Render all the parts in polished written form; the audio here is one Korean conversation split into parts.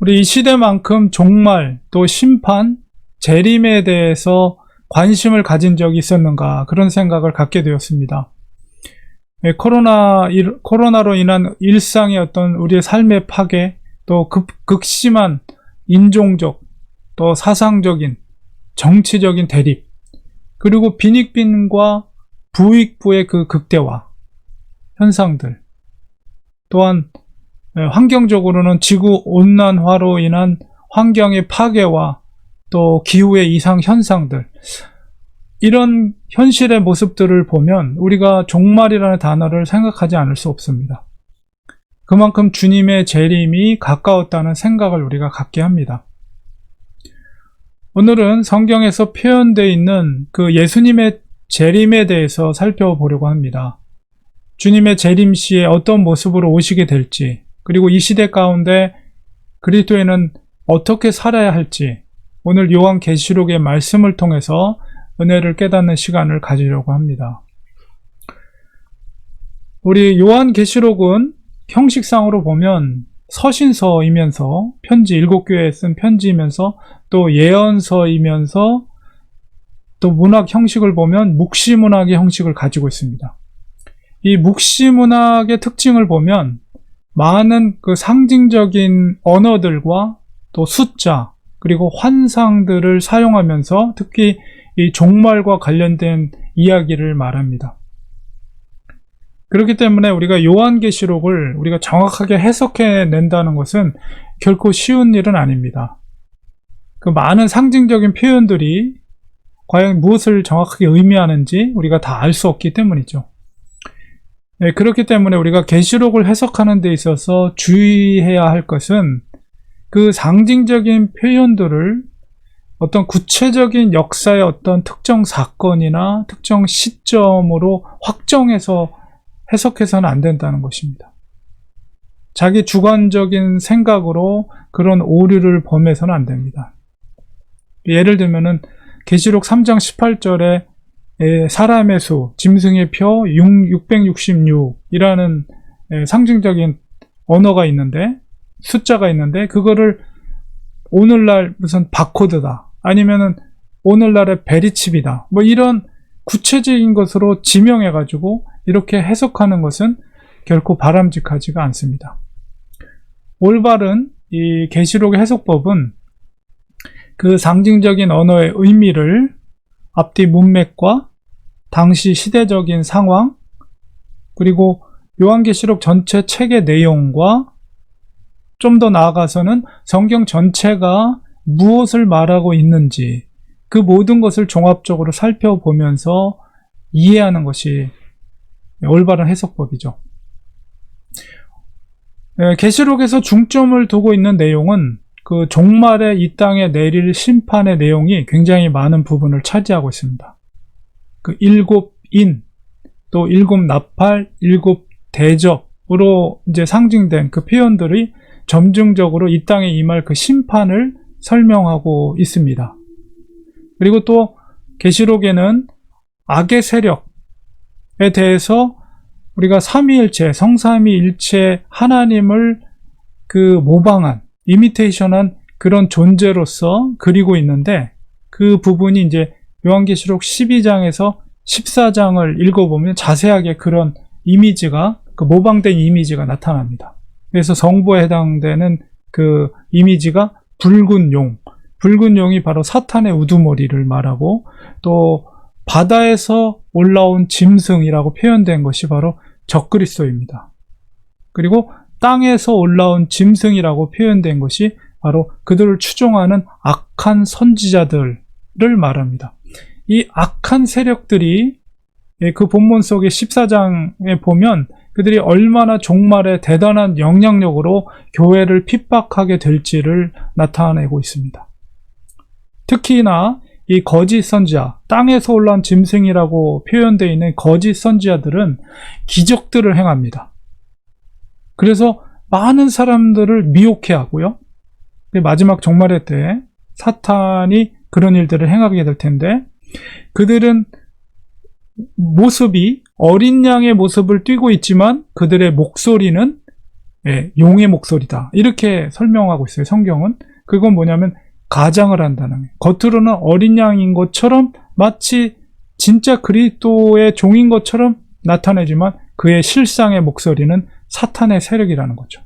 우리 이 시대만큼 종말, 또 심판, 재림에 대해서 관심을 가진 적이 있었는가, 그런 생각을 갖게 되었습니다. 코로나로 인한 일상의 어떤 우리의 삶의 파괴, 또 극심한 인종적, 또 사상적인, 정치적인 대립, 그리고 빈익빈과 부익부의 그 극대화 현상들, 또한 환경적으로는 지구온난화로 인한 환경의 파괴와 또 기후의 이상 현상들, 이런 현실의 모습들을 보면 우리가 종말이라는 단어를 생각하지 않을 수 없습니다. 그만큼 주님의 재림이 가까웠다는 생각을 우리가 갖게 합니다. 오늘은 성경에서 표현되어 있는 그 예수님의 재림에 대해서 살펴보려고 합니다. 주님의 재림 시에 어떤 모습으로 오시게 될지, 그리고 이 시대 가운데 그리스도인은 어떻게 살아야 할지, 오늘 요한계시록의 말씀을 통해서 은혜를 깨닫는 시간을 가지려고 합니다. 우리 요한계시록은 형식상으로 보면 서신서이면서 편지, 7교회에 쓴 편지이면서 또 예언서이면서 또 문학 형식을 보면 묵시문학의 형식을 가지고 있습니다. 이 묵시문학의 특징을 보면 많은 그 상징적인 언어들과 또 숫자, 그리고 환상들을 사용하면서 특히 이 종말과 관련된 이야기를 말합니다. 그렇기 때문에 우리가 요한계시록을 우리가 정확하게 해석해낸다는 것은 결코 쉬운 일은 아닙니다. 그 많은 상징적인 표현들이 과연 무엇을 정확하게 의미하는지 우리가 다 알 수 없기 때문이죠. 그렇기 때문에 우리가 계시록을 해석하는 데 있어서 주의해야 할 것은 그 상징적인 표현들을 어떤 구체적인 역사의 어떤 특정 사건이나 특정 시점으로 확정해서 해석해서는 안 된다는 것입니다. 자기 주관적인 생각으로 그런 오류를 범해서는 안 됩니다. 예를 들면은 계시록 3장 18절에 사람의 수, 짐승의 표 666이라는 상징적인 언어가 있는데, 숫자가 있는데, 그거를 오늘날 무슨 바코드다, 아니면은 오늘날의 베리칩이다, 뭐 이런 구체적인 것으로 지명해가지고 이렇게 해석하는 것은 결코 바람직하지가 않습니다. 올바른 이 계시록의 해석법은 그 상징적인 언어의 의미를 앞뒤 문맥과 당시 시대적인 상황, 그리고 요한계시록 전체 책의 내용과 좀 더 나아가서는 성경 전체가 무엇을 말하고 있는지, 그 모든 것을 종합적으로 살펴보면서 이해하는 것이 올바른 해석법이죠. 계시록에서 중점을 두고 있는 내용은 그 종말에 이 땅에 내릴 심판의 내용이 굉장히 많은 부분을 차지하고 있습니다. 그 7인, 또 7나팔, 7대접으로 이제 상징된 그 표현들이 점증적으로 이 땅에 임할 그 심판을 설명하고 있습니다. 그리고 또 계시록에는 악의 세력에 대해서 우리가 삼위일체, 성삼위일체 하나님을 그 모방한, 이미테이션한 그런 존재로서 그리고 있는데, 그 부분이 이제 요한계시록 12장에서 14장을 읽어보면 자세하게 그런 이미지가, 그 모방된 이미지가 나타납니다. 그래서 성부에 해당되는 그 이미지가 붉은 용, 붉은 용이 바로 사탄의 우두머리를 말하고, 또 바다에서 올라온 짐승이라고 표현된 것이 바로 적그리스도입니다. 그리고 땅에서 올라온 짐승이라고 표현된 것이 바로 그들을 추종하는 악한 선지자들을 말합니다. 이 악한 세력들이 그 본문 속의 14장에 보면 그들이 얼마나 종말에 대단한 영향력으로 교회를 핍박하게 될지를 나타내고 있습니다. 특히나 이 거짓 선지자, 땅에서 올라온 짐승이라고 표현되어 있는 거짓 선지자들은 기적들을 행합니다. 그래서 많은 사람들을 미혹해 하고요. 마지막 종말의 때 사탄이 그런 일들을 행하게 될 텐데, 그들은 모습이 어린 양의 모습을 띠고 있지만 그들의 목소리는 용의 목소리다. 이렇게 설명하고 있어요. 성경은. 그건 뭐냐면 가장을 한다는 거예요. 겉으로는 어린 양인 것처럼 마치 진짜 그리스도의 종인 것처럼 나타내지만 그의 실상의 목소리는 사탄의 세력이라는 거죠.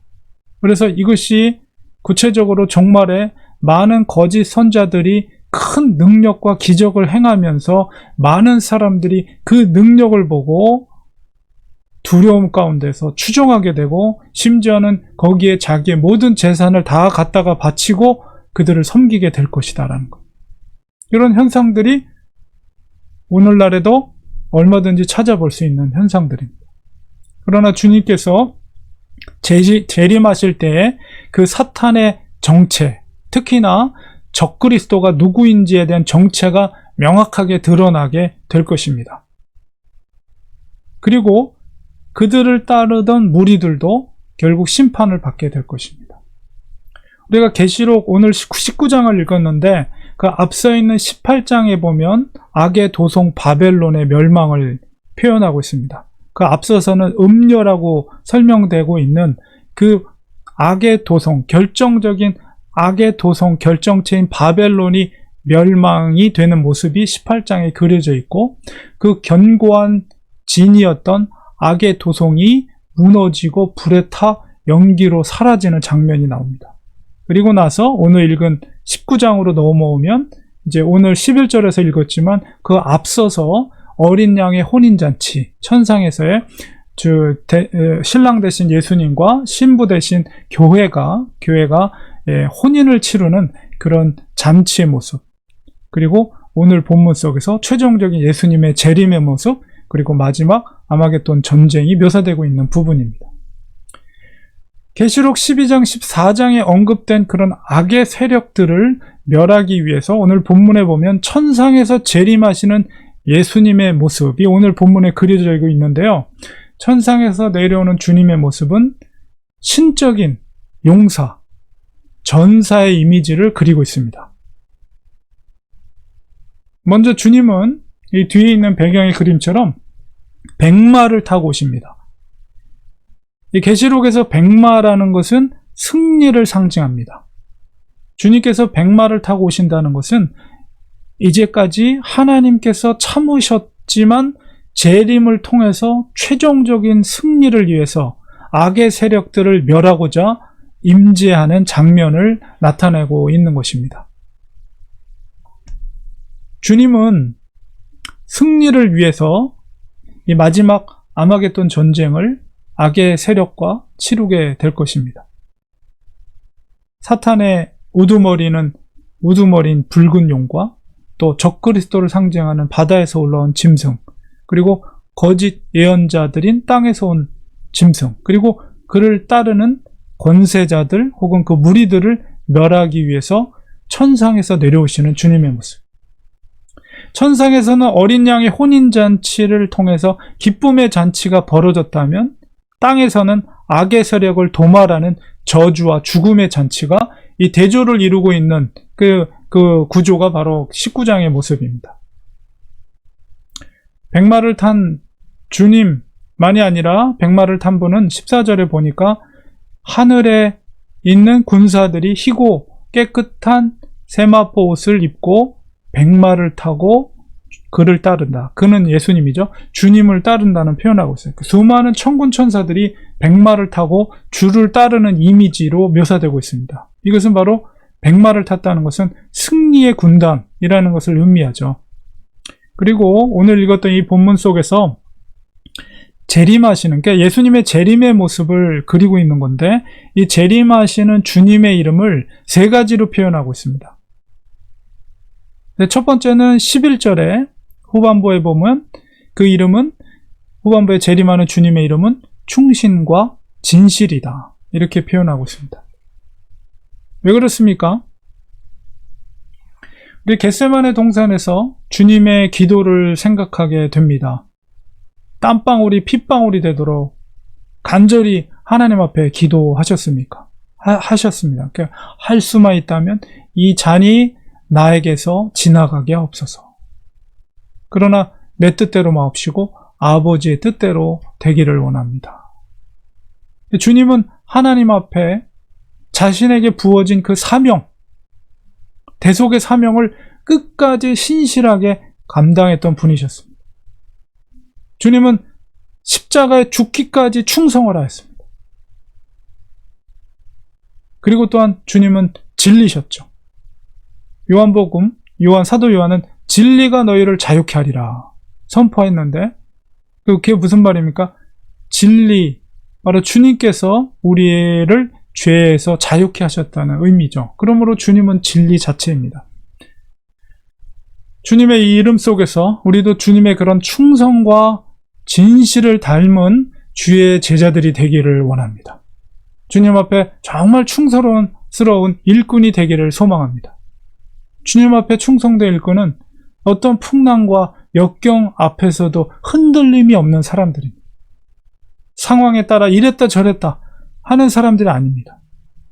그래서 이것이 구체적으로 종말에 많은 거짓 선자들이 큰 능력과 기적을 행하면서 많은 사람들이 그 능력을 보고 두려움 가운데서 추종하게 되고 심지어는 거기에 자기의 모든 재산을 다 갖다가 바치고 그들을 섬기게 될 것이다라는 것. 이런 현상들이 오늘날에도 얼마든지 찾아볼 수 있는 현상들입니다. 그러나 주님께서 재림하실 때에 그 사탄의 정체, 특히나 적그리스도가 누구인지에 대한 정체가 명확하게 드러나게 될 것입니다. 그리고 그들을 따르던 무리들도 결국 심판을 받게 될 것입니다. 우리가 계시록 오늘 19장을 읽었는데 그 앞서 있는 18장에 보면 악의 도성 바벨론의 멸망을 표현하고 있습니다. 그 앞서서는 음녀라고 설명되고 있는 그 악의 도성, 결정적인 악의 도성 결정체인 바벨론이 멸망이 되는 모습이 18장에 그려져 있고 그 견고한 진이었던 악의 도성이 무너지고 불에 타 연기로 사라지는 장면이 나옵니다. 그리고 나서 오늘 읽은 19장으로 넘어오면 이제 오늘 11절에서 읽었지만 그 앞서서 어린 양의 혼인잔치, 천상에서의 신랑 대신 예수님과 신부 대신 교회가 혼인을 치르는 그런 잔치의 모습, 그리고 오늘 본문 속에서 최종적인 예수님의 재림의 모습, 그리고 마지막 아마겟돈 전쟁이 묘사되고 있는 부분입니다. 계시록 12장, 14장에 언급된 그런 악의 세력들을 멸하기 위해서 오늘 본문에 보면 천상에서 재림하시는 예수님의 모습이 오늘 본문에 그려져 있는데요. 천상에서 내려오는 주님의 모습은 신적인 용사, 전사의 이미지를 그리고 있습니다. 먼저 주님은 이 뒤에 있는 배경의 그림처럼 백마를 타고 오십니다. 이 계시록에서 백마라는 것은 승리를 상징합니다. 주님께서 백마를 타고 오신다는 것은 이제까지 하나님께서 참으셨지만 재림을 통해서 최종적인 승리를 위해서 악의 세력들을 멸하고자 임재하는 장면을 나타내고 있는 것입니다. 주님은 승리를 위해서 이 마지막 아마겟돈 전쟁을 악의 세력과 치르게 될 것입니다. 사탄의 우두머리인 붉은 용과 또 적그리스도를 상징하는 바다에서 올라온 짐승, 그리고 거짓 예언자들인 땅에서 온 짐승, 그리고 그를 따르는 권세자들 혹은 그 무리들을 멸하기 위해서 천상에서 내려오시는 주님의 모습. 천상에서는 어린 양의 혼인잔치를 통해서 기쁨의 잔치가 벌어졌다면 땅에서는 악의 세력을 도말하는 저주와 죽음의 잔치가 이 대조를 이루고 있는 그 구조가 바로 19장의 모습입니다. 백마를 탄 주님만이 아니라 백마를 탄 분은 14절에 보니까 하늘에 있는 군사들이 희고 깨끗한 세마포 옷을 입고 백마를 타고 그를 따른다. 그는 예수님이죠. 주님을 따른다는 표현하고 있어요. 수많은 천군 천사들이 백마를 타고 주를 따르는 이미지로 묘사되고 있습니다. 이것은 바로 백마를 탔다는 것은 승리의 군단이라는 것을 의미하죠. 그리고 오늘 읽었던 이 본문 속에서 재림하시는, 그러니까 예수님의 재림의 모습을 그리고 있는 건데 이 재림하시는 주님의 이름을 세 가지로 표현하고 있습니다. 첫 번째는 11절에 후반부에 보면 그 이름은, 후반부에 재림하는 주님의 이름은 충신과 진실이다, 이렇게 표현하고 있습니다. 왜 그렇습니까? 우리 겟세마네 동산에서 주님의 기도를 생각하게 됩니다. 땀방울이 핏방울이 되도록 간절히 하나님 앞에 기도하셨습니까? 하셨습니다. 그러니까 할 수만 있다면 이 잔이 나에게서 지나가게 하옵소서. 그러나 내 뜻대로 마옵시고 아버지의 뜻대로 되기를 원합니다. 주님은 하나님 앞에 자신에게 부어진 그 사명, 대속의 사명을 끝까지 신실하게 감당했던 분이셨습니다. 주님은 십자가에 죽기까지 충성을 하였습니다. 그리고 또한 주님은 진리셨죠. 사도 요한은 진리가 너희를 자유케 하리라 선포했는데, 그게 무슨 말입니까? 진리, 바로 주님께서 우리를 죄에서 자유케 하셨다는 의미죠. 그러므로 주님은 진리 자체입니다. 주님의 이 이름 속에서 우리도 주님의 그런 충성과 진실을 닮은 주의 제자들이 되기를 원합니다. 주님 앞에 정말 충성스러운 일꾼이 되기를 소망합니다. 주님 앞에 충성된 일꾼은 어떤 풍랑과 역경 앞에서도 흔들림이 없는 사람들입니다. 상황에 따라 이랬다 저랬다 하는 사람들이 아닙니다.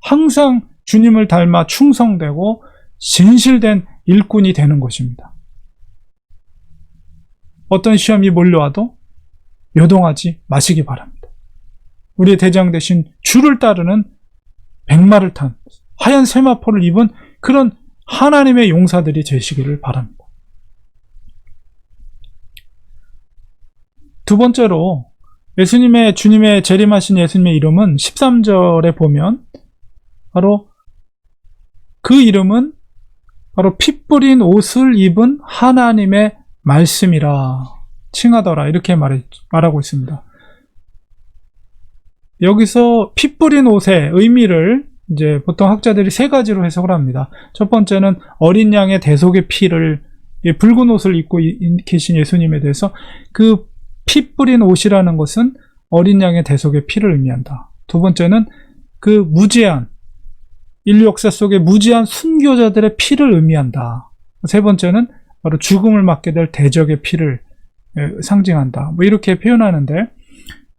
항상 주님을 닮아 충성되고 진실된 일꾼이 되는 것입니다. 어떤 시험이 몰려와도 요동하지 마시기 바랍니다. 우리의 대장 대신 주를 따르는 백마를 탄 하얀 세마포를 입은 그런 하나님의 용사들이 되시기를 바랍니다. 두 번째로 주님의 재림하신 예수님의 이름은 13절에 보면 바로 그 이름은 바로 피 뿌린 옷을 입은 하나님의 말씀이라 칭하더라, 이렇게 말하고 있습니다. 여기서 피 뿌린 옷의 의미를 이제 보통 학자들이 세 가지로 해석을 합니다. 첫 번째는 어린 양의 대속의 피를, 붉은 옷을 입고 계신 예수님에 대해서 그 피 뿌린 옷이라는 것은 어린 양의 대속의 피를 의미한다. 두 번째는 그 무죄한, 인류 역사 속의 무죄한 순교자들의 피를 의미한다. 세 번째는 바로 죽음을 맞게 될 대적의 피를 상징한다. 이렇게 표현하는데,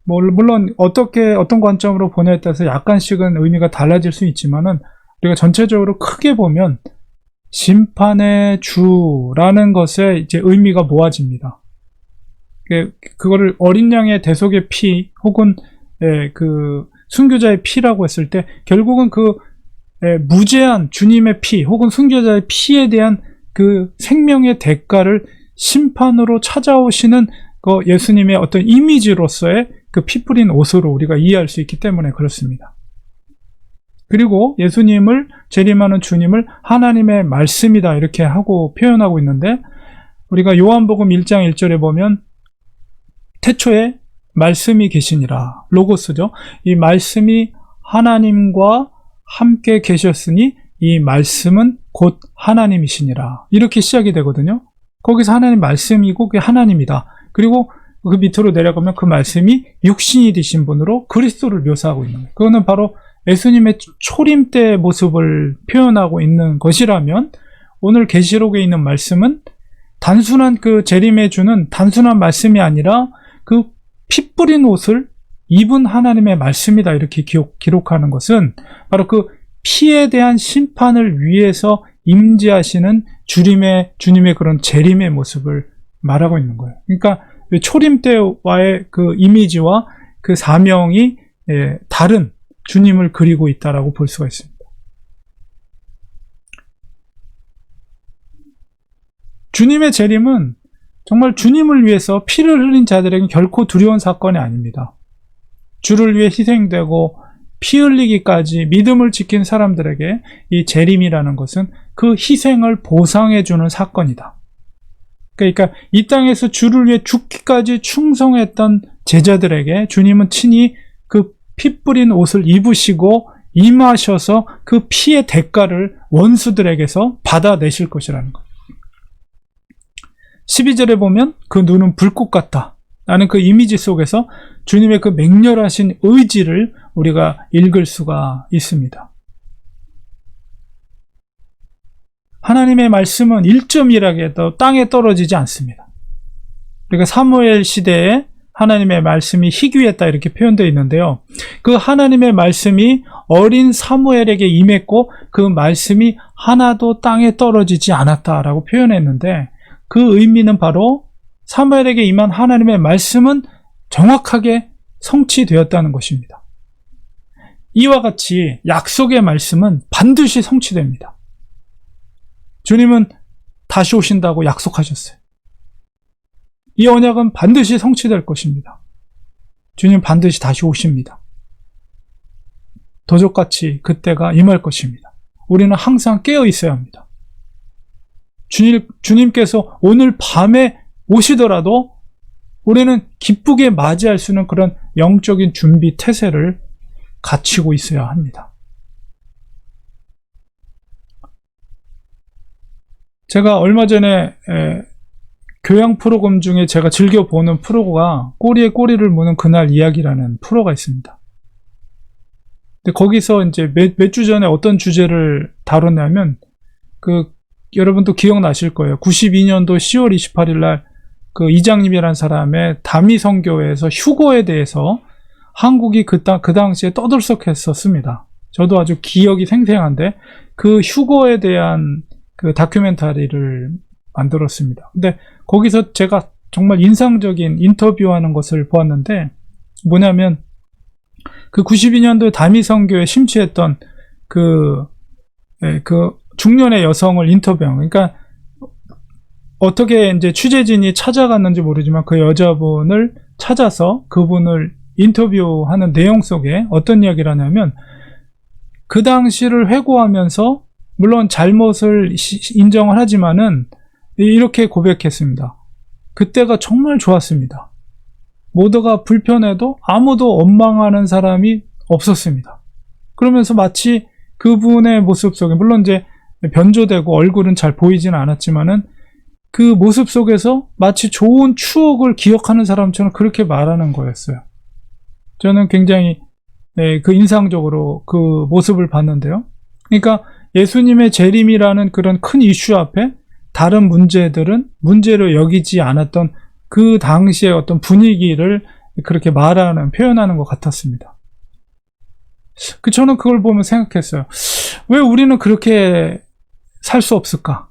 물론 어떤 관점으로 보냐에 따라서 약간씩은 의미가 달라질 수 있지만은, 우리가 전체적으로 크게 보면 심판의 주라는 것에 이제 의미가 모아집니다. 그거를 어린 양의 대속의 피 혹은 그 순교자의 피라고 했을 때, 결국은 그 무죄한 주님의 피 혹은 순교자의 피에 대한 그 생명의 대가를 심판으로 찾아오시는 그 예수님의 어떤 이미지로서의 그 피 뿌린 옷으로 우리가 이해할 수 있기 때문에 그렇습니다. 그리고 예수님을, 재림하는 주님을 하나님의 말씀이다 이렇게 하고 표현하고 있는데, 우리가 요한복음 1장 1절에 보면 태초에 말씀이 계시니라, 로고스죠. 이 말씀이 하나님과 함께 계셨으니 이 말씀은 곧 하나님이시니라, 이렇게 시작이 되거든요. 거기서 하나님 말씀이고 그게 하나님이다. 그리고 그 밑으로 내려가면 그 말씀이 육신이 되신 분으로 그리스도를 묘사하고 있는 거예요. 그거는 바로 예수님의 초림 때의 모습을 표현하고 있는 것이라면, 오늘 계시록에 있는 말씀은 단순한 그 재림해 주는 단순한 말씀이 아니라 그 피 뿌린 옷을 입은 하나님의 말씀이다 이렇게 기록하는 것은 바로 그 피에 대한 심판을 위해서 임재하시는 주님의 그런 재림의 모습을 말하고 있는 거예요. 그러니까 초림 때와의 그 이미지와 그 사명이 다른 주님을 그리고 있다라고 볼 수가 있습니다. 주님의 재림은 정말 주님을 위해서 피를 흘린 자들에게 결코 두려운 사건이 아닙니다. 주를 위해 희생되고 피 흘리기까지 믿음을 지킨 사람들에게 이 재림이라는 것은 그 희생을 보상해주는 사건이다. 그러니까 이 땅에서 주를 위해 죽기까지 충성했던 제자들에게 주님은 친히 그 피 뿌린 옷을 입으시고 임하셔서 그 피의 대가를 원수들에게서 받아내실 것이라는 것. 12절에 보면 그 눈은 불꽃 같다 라는 그 이미지 속에서 주님의 그 맹렬하신 의지를 우리가 읽을 수가 있습니다. 하나님의 말씀은 1.1하게도 땅에 떨어지지 않습니다. 그러니까 사무엘 시대에 하나님의 말씀이 희귀했다 이렇게 표현되어 있는데요. 그 하나님의 말씀이 어린 사무엘에게 임했고 그 말씀이 하나도 땅에 떨어지지 않았다라고 표현했는데, 그 의미는 바로 사무엘에게 임한 하나님의 말씀은 정확하게 성취되었다는 것입니다. 이와 같이 약속의 말씀은 반드시 성취됩니다. 주님은 다시 오신다고 약속하셨어요. 이 언약은 반드시 성취될 것입니다. 주님 반드시 다시 오십니다. 도적같이 그때가 임할 것입니다. 우리는 항상 깨어 있어야 합니다. 주님께서 오늘 밤에 오시더라도 우리는 기쁘게 맞이할 수 있는 그런 영적인 준비 태세를 갖추고 있어야 합니다. 제가 얼마 전에 교양 프로그램 중에 제가 즐겨보는 프로가 꼬리에 꼬리를 무는 그날 이야기라는 프로가 있습니다. 근데 거기서 이제 몇 주 전에 어떤 주제를 다뤘냐면, 여러분도 기억나실 거예요. 92년도 10월 28일 날 이장님이라는 사람의 다미 선교회에서 휴거에 대해서 한국이 그 당시에 떠들썩했었습니다. 저도 아주 기억이 생생한데, 그 휴거에 대한 다큐멘터리를 만들었습니다. 근데 거기서 제가 정말 인상적인 인터뷰하는 것을 보았는데, 뭐냐면, 92년도에 다미 선교에 심취했던 중년의 여성을 인터뷰한, 그러니까 어떻게 이제 취재진이 찾아갔는지 모르지만 그 여자분을 찾아서 그분을 인터뷰하는 내용 속에 어떤 이야기를 하냐면, 그 당시를 회고하면서 물론 잘못을 인정을 하지만은 이렇게 고백했습니다. 그때가 정말 좋았습니다. 모두가 불편해도 아무도 원망하는 사람이 없었습니다. 그러면서 마치 그분의 모습 속에, 물론 이제 변조되고 얼굴은 잘 보이지는 않았지만은 그 모습 속에서 마치 좋은 추억을 기억하는 사람처럼 그렇게 말하는 거였어요. 저는 굉장히 인상적으로 그 모습을 봤는데요. 그러니까 예수님의 재림이라는 그런 큰 이슈 앞에 다른 문제들은 문제로 여기지 않았던 그 당시의 어떤 분위기를 그렇게 표현하는 것 같았습니다. 저는 그걸 보면 생각했어요. 왜 우리는 그렇게 살 수 없을까?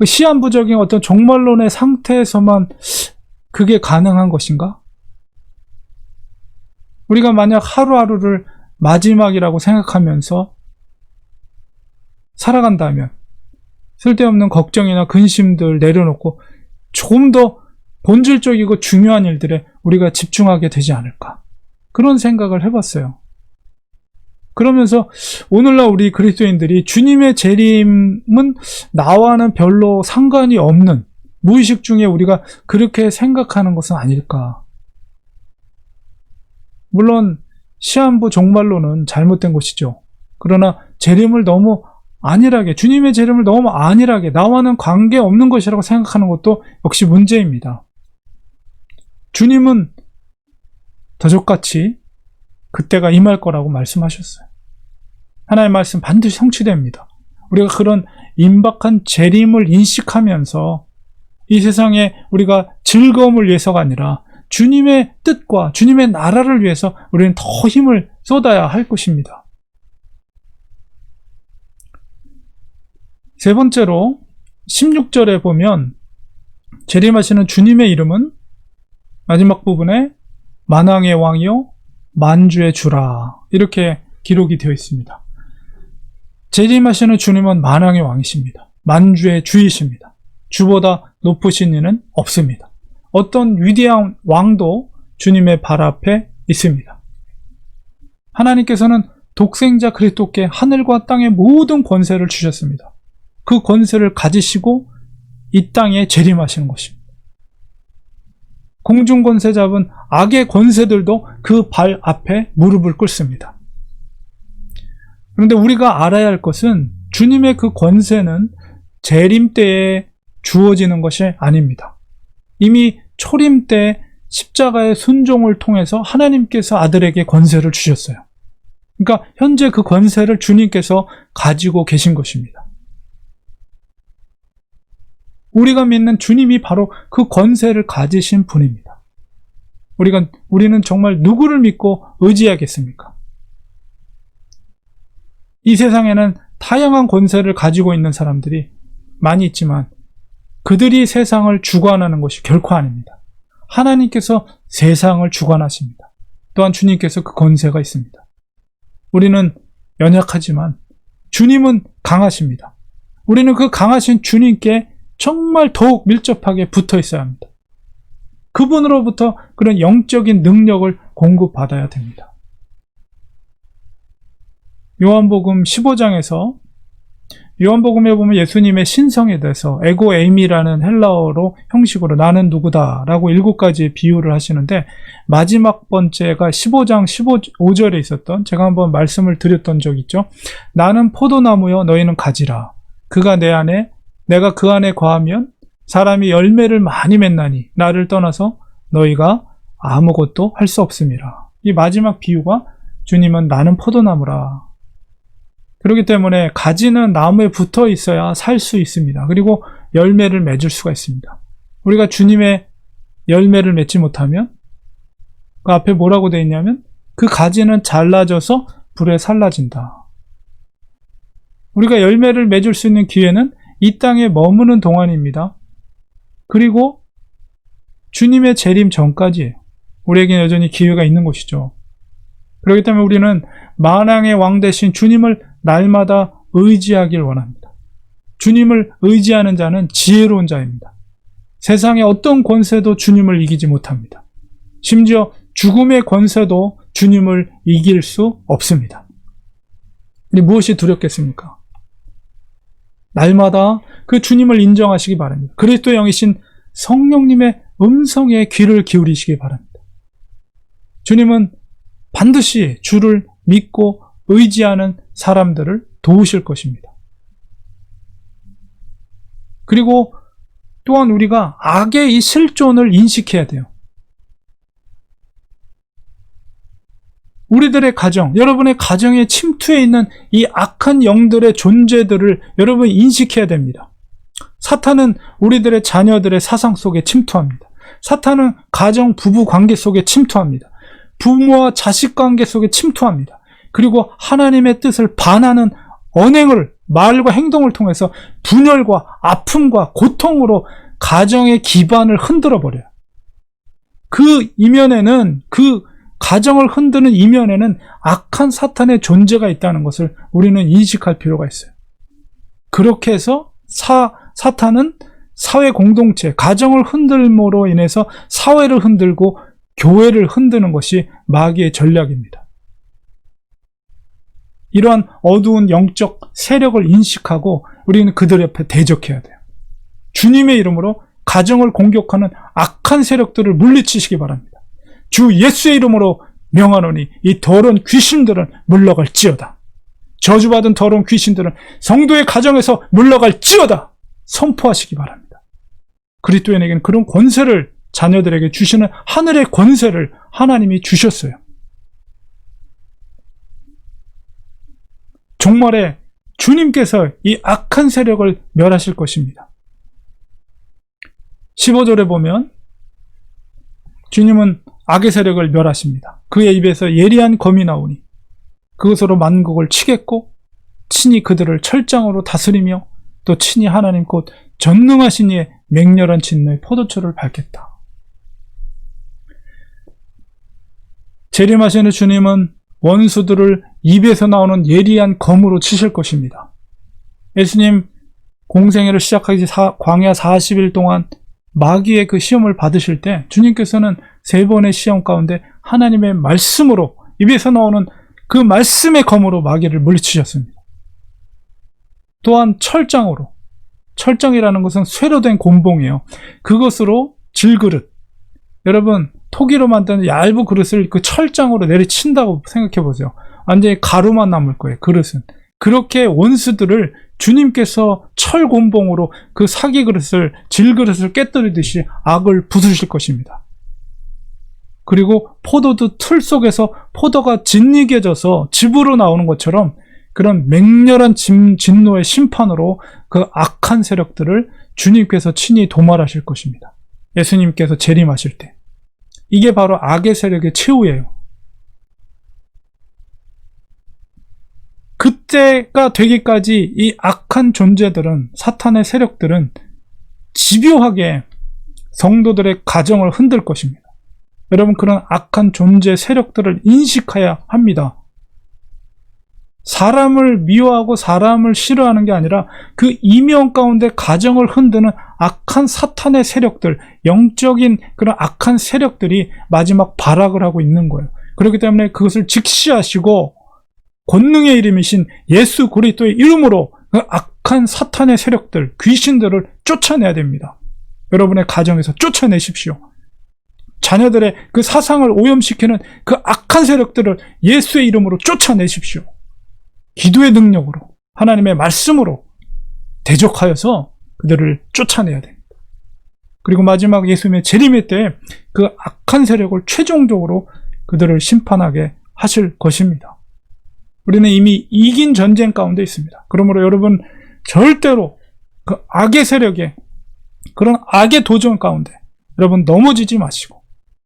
시한부적인 어떤 종말론의 상태에서만 그게 가능한 것인가? 우리가 만약 하루하루를 마지막이라고 생각하면서 살아간다면 쓸데없는 걱정이나 근심들 내려놓고 조금 더 본질적이고 중요한 일들에 우리가 집중하게 되지 않을까, 그런 생각을 해봤어요. 그러면서 오늘날 우리 그리스도인들이 주님의 재림은 나와는 별로 상관이 없는, 무의식 중에 우리가 그렇게 생각하는 것은 아닐까. 물론 시한부 종말론은 잘못된 것이죠. 그러나 재림을 너무 안일하게, 주님의 재림을 너무 안일하게 나와는 관계없는 것이라고 생각하는 것도 역시 문제입니다. 주님은 도적같이 그때가 임할 거라고 말씀하셨어요. 하나님의 말씀 반드시 성취됩니다. 우리가 그런 임박한 재림을 인식하면서 이 세상에 우리가 즐거움을 위해서가 아니라 주님의 뜻과 주님의 나라를 위해서 우리는 더 힘을 쏟아야 할 것입니다. 세 번째로 16절에 보면 재림하시는 주님의 이름은 마지막 부분에 만왕의 왕이요 만주의 주라, 이렇게 기록이 되어 있습니다. 재림하시는 주님은 만왕의 왕이십니다. 만주의 주이십니다. 주보다 높으신 이는 없습니다. 어떤 위대한 왕도 주님의 발 앞에 있습니다. 하나님께서는 독생자 그리스도께 하늘과 땅의 모든 권세를 주셨습니다. 그 권세를 가지시고 이 땅에 재림하시는 것입니다. 공중 권세 잡은 악의 권세들도 그 발 앞에 무릎을 꿇습니다. 그런데 우리가 알아야 할 것은 주님의 그 권세는 재림 때에 주어지는 것이 아닙니다. 이미 초림 때 십자가의 순종을 통해서 하나님께서 아들에게 권세를 주셨어요. 그러니까 현재 그 권세를 주님께서 가지고 계신 것입니다. 우리가 믿는 주님이 바로 그 권세를 가지신 분입니다. 우리는 정말 누구를 믿고 의지하겠습니까? 이 세상에는 다양한 권세를 가지고 있는 사람들이 많이 있지만 그들이 세상을 주관하는 것이 결코 아닙니다. 하나님께서 세상을 주관하십니다. 또한 주님께서 그 권세가 있습니다. 우리는 연약하지만 주님은 강하십니다. 우리는 그 강하신 주님께 정말 더욱 밀접하게 붙어 있어야 합니다. 그분으로부터 그런 영적인 능력을 공급받아야 됩니다. 요한복음 15장에서 요한복음에 보면 예수님의 신성에 대해서 에고 에이미라는 헬라어로 형식으로 나는 누구다 라고 7가지의 비유를 하시는데, 마지막 번째가 15장 15절에 있었던, 제가 한번 말씀을 드렸던 적 있죠. 나는 포도나무여 너희는 가지라. 그가 내 안에 내가 그 안에 거하면 사람이 열매를 많이 맺나니 나를 떠나서 너희가 아무것도 할 수 없음이라. 이 마지막 비유가 주님은 나는 포도나무라. 그렇기 때문에 가지는 나무에 붙어 있어야 살 수 있습니다. 그리고 열매를 맺을 수가 있습니다. 우리가 주님의 열매를 맺지 못하면 그 앞에 뭐라고 되어 있냐면 그 가지는 잘라져서 불에 살라진다. 우리가 열매를 맺을 수 있는 기회는 이 땅에 머무는 동안입니다. 그리고 주님의 재림 전까지예요. 우리에게는 여전히 기회가 있는 것이죠. 그렇기 때문에 우리는 만왕의 왕 대신 주님을 날마다 의지하길 원합니다. 주님을 의지하는 자는 지혜로운 자입니다. 세상의 어떤 권세도 주님을 이기지 못합니다. 심지어 죽음의 권세도 주님을 이길 수 없습니다. 무엇이 두렵겠습니까? 날마다 그 주님을 인정하시기 바랍니다. 그리스도의 영이신 성령님의 음성에 귀를 기울이시기 바랍니다. 주님은 반드시 주를 믿고 의지하는 사람들을 도우실 것입니다. 그리고 또한 우리가 악의 이 실존을 인식해야 돼요. 우리들의 가정, 여러분의 가정에 침투해 있는 이 악한 영들의 존재들을 여러분이 인식해야 됩니다. 사탄은 우리들의 자녀들의 사상 속에 침투합니다. 사탄은 가정, 부부 관계 속에 침투합니다. 부모와 자식 관계 속에 침투합니다. 그리고 하나님의 뜻을 반하는 언행을, 말과 행동을 통해서 분열과 아픔과 고통으로 가정의 기반을 흔들어 버려요. 그 이면에는, 그 가정을 흔드는 이면에는 악한 사탄의 존재가 있다는 것을 우리는 인식할 필요가 있어요. 그렇게 해서 사탄은 사회 공동체, 가정을 흔들므로 인해서 사회를 흔들고 교회를 흔드는 것이 마귀의 전략입니다. 이러한 어두운 영적 세력을 인식하고 우리는 그들 옆에 대적해야 돼요. 주님의 이름으로 가정을 공격하는 악한 세력들을 물리치시기 바랍니다. 주 예수의 이름으로 명하노니 이 더러운 귀신들은 물러갈지어다. 저주받은 더러운 귀신들은 성도의 가정에서 물러갈지어다. 선포하시기 바랍니다. 그리스도인에게는 그런 권세를, 자녀들에게 주시는 하늘의 권세를 하나님이 주셨어요. 종말에 주님께서 이 악한 세력을 멸하실 것입니다. 15절에 보면 주님은 악의 세력을 멸하십니다. 그의 입에서 예리한 검이 나오니 그것으로 만국을 치겠고 친히 그들을 철장으로 다스리며 또 친히 하나님 곧 전능하신 이의 맹렬한 진노의 포도초를 밟겠다. 재림하시는 주님은 원수들을 입에서 나오는 예리한 검으로 치실 것입니다. 예수님 공생애를 시작하기 광야 40일 동안 마귀의 그 시험을 받으실 때 주님께서는 3번의 시험 가운데 하나님의 말씀으로, 입에서 나오는 그 말씀의 검으로 마귀를 물리치셨습니다. 또한 철장으로, 철장이라는 것은 쇠로 된 곤봉이에요. 그것으로 질그릇, 여러분 토기로 만든 얇은 그릇을 그 철장으로 내리친다고 생각해 보세요. 완전히 가루만 남을 거예요. 그릇은. 그렇게 원수들을 주님께서 철곤봉으로 그 사기 그릇을, 질그릇을 깨뜨리듯이 악을 부수실 것입니다. 그리고 포도주 틀 속에서 포도가 짓이겨져서 즙으로 나오는 것처럼 그런 맹렬한 진노의 심판으로 그 악한 세력들을 주님께서 친히 도말하실 것입니다. 예수님께서 재림하실 때. 이게 바로 악의 세력의 최후예요. 그때가 되기까지 이 악한 존재들은, 사탄의 세력들은 집요하게 성도들의 가정을 흔들 것입니다. 여러분, 그런 악한 존재 세력들을 인식해야 합니다. 사람을 미워하고 사람을 싫어하는 게 아니라 그 이면 가운데 가정을 흔드는 악한 사탄의 세력들, 영적인 그런 악한 세력들이 마지막 발악을 하고 있는 거예요. 그렇기 때문에 그것을 직시하시고 권능의 이름이신 예수 그리스도의 이름으로 그 악한 사탄의 세력들, 귀신들을 쫓아내야 됩니다. 여러분의 가정에서 쫓아내십시오. 자녀들의 그 사상을 오염시키는 그 악한 세력들을 예수의 이름으로 쫓아내십시오. 기도의 능력으로, 하나님의 말씀으로 대적하여서 그들을 쫓아내야 됩니다. 그리고 마지막 예수님의 재림의 때 그 악한 세력을 최종적으로 그들을 심판하게 하실 것입니다. 우리는 이미 이긴 전쟁 가운데 있습니다. 그러므로 여러분, 절대로 그 악의 세력에, 그런 악의 도전 가운데 여러분 넘어지지 마시고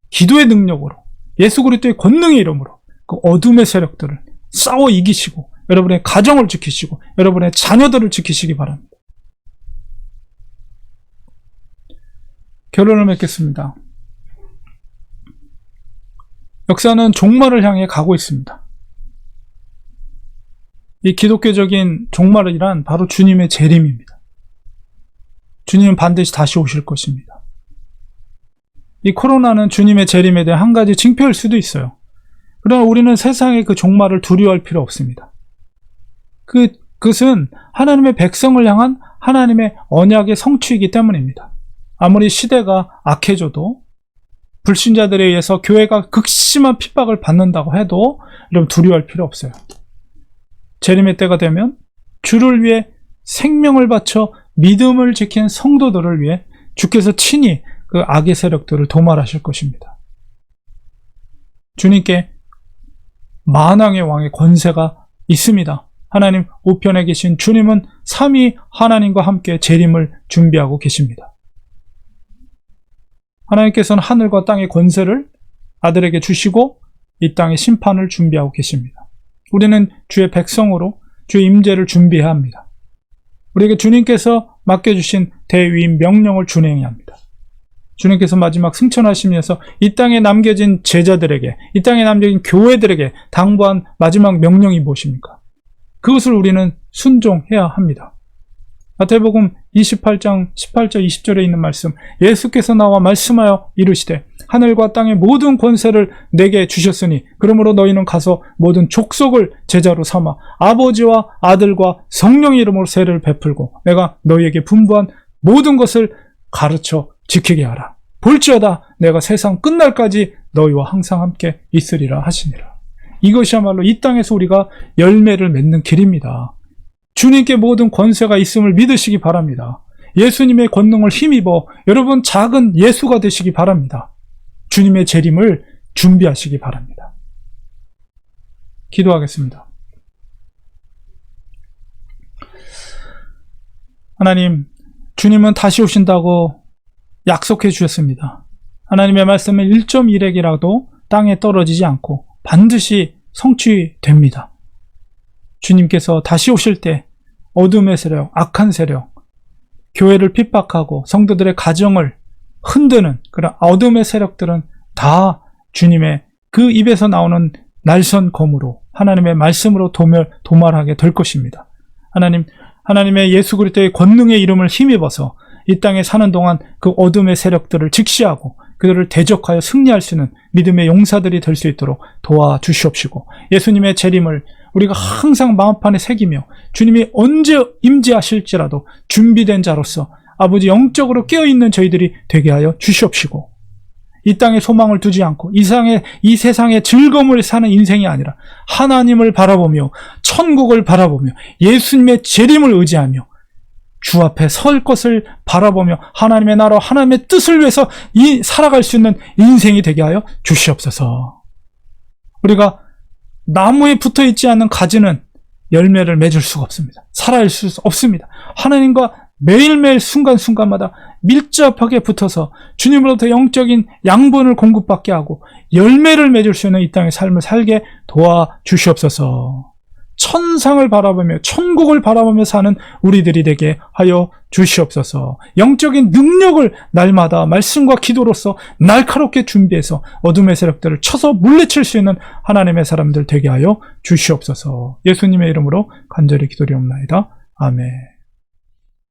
기도의 능력으로, 예수 그리스도의 권능의 이름으로 그 어둠의 세력들을 싸워 이기시고 여러분의 가정을 지키시고 여러분의 자녀들을 지키시기 바랍니다. 결론을 맺겠습니다. 역사는 종말을 향해 가고 있습니다. 이 기독교적인 종말이란 바로 주님의 재림입니다. 주님은 반드시 다시 오실 것입니다. 이 코로나는 주님의 재림에 대한 한 가지 징표일 수도 있어요. 그러나 우리는 세상의 그 종말을 두려워할 필요 없습니다. 그것은 하나님의 백성을 향한 하나님의 언약의 성취이기 때문입니다. 아무리 시대가 악해져도 불신자들에 의해서 교회가 극심한 핍박을 받는다고 해도 여러분 두려워할 필요 없어요. 재림의 때가 되면 주를 위해 생명을 바쳐 믿음을 지킨 성도들을 위해 주께서 친히 그 악의 세력들을 도말하실 것입니다. 주님께 만왕의 왕의 권세가 있습니다. 하나님 우편에 계신 주님은 삼위 하나님과 함께 재림을 준비하고 계십니다. 하나님께서는 하늘과 땅의 권세를 아들에게 주시고 이 땅의 심판을 준비하고 계십니다. 우리는 주의 백성으로 주의 임재를 준비해야 합니다. 우리에게 주님께서 맡겨주신 대위임 명령을 준행해야 합니다. 주님께서 마지막 승천하시면서 이 땅에 남겨진 제자들에게, 이 땅에 남겨진 교회들에게 당부한 마지막 명령이 무엇입니까? 그것을 우리는 순종해야 합니다. 마태복음 28장 18절 20절에 있는 말씀, 예수께서 나와 말씀하여 이르시되 하늘과 땅의 모든 권세를 내게 주셨으니 그러므로 너희는 가서 모든 족속을 제자로 삼아 아버지와 아들과 성령의 이름으로 세례를 베풀고 내가 너희에게 분부한 모든 것을 가르쳐 지키게 하라. 볼지어다 내가 세상 끝날까지 너희와 항상 함께 있으리라 하시니라. 이것이야말로 이 땅에서 우리가 열매를 맺는 길입니다. 주님께 모든 권세가 있음을 믿으시기 바랍니다. 예수님의 권능을 힘입어 여러분 작은 예수가 되시기 바랍니다. 주님의 재림을 준비하시기 바랍니다. 기도하겠습니다. 하나님, 주님은 다시 오신다고 약속해 주셨습니다. 하나님의 말씀은 1.1핵이라도 땅에 떨어지지 않고 반드시 성취됩니다. 주님께서 다시 오실 때 어둠의 세력, 악한 세력, 교회를 핍박하고 성도들의 가정을 흔드는 그런 어둠의 세력들은 다 주님의 그 입에서 나오는 날선 검으로 하나님의 말씀으로 도말하게 될 것입니다. 하나님의 예수 그리스도의 권능의 이름을 힘입어서 이 땅에 사는 동안 그 어둠의 세력들을 직시하고 그들을 대적하여 승리할 수 있는 믿음의 용사들이 될 수 있도록 도와주시옵시고 예수님의 재림을 우리가 항상 마음판에 새기며 주님이 언제 임재하실지라도 준비된 자로서 아버지 영적으로 깨어있는 저희들이 되게 하여 주시옵시고 이 땅에 소망을 두지 않고 이 세상의 즐거움을 사는 인생이 아니라 하나님을 바라보며 천국을 바라보며 예수님의 재림을 의지하며 주 앞에 설 것을 바라보며 하나님의 나라, 하나님의 뜻을 위해서 살아갈 수 있는 인생이 되게 하여 주시옵소서. 우리가 나무에 붙어있지 않는 가지는 열매를 맺을 수가 없습니다. 살아갈 수 없습니다. 하나님과 매일매일 순간순간마다 밀접하게 붙어서 주님으로부터 영적인 양분을 공급받게 하고 열매를 맺을 수 있는 이 땅의 삶을 살게 도와주시옵소서. 천상을 바라보며 천국을 바라보며 사는 우리들이 되게 하여 주시옵소서. 영적인 능력을 날마다 말씀과 기도로서 날카롭게 준비해서 어둠의 세력들을 쳐서 물리칠 수 있는 하나님의 사람들 되게 하여 주시옵소서. 예수님의 이름으로 간절히 기도리옵나이다. 아멘.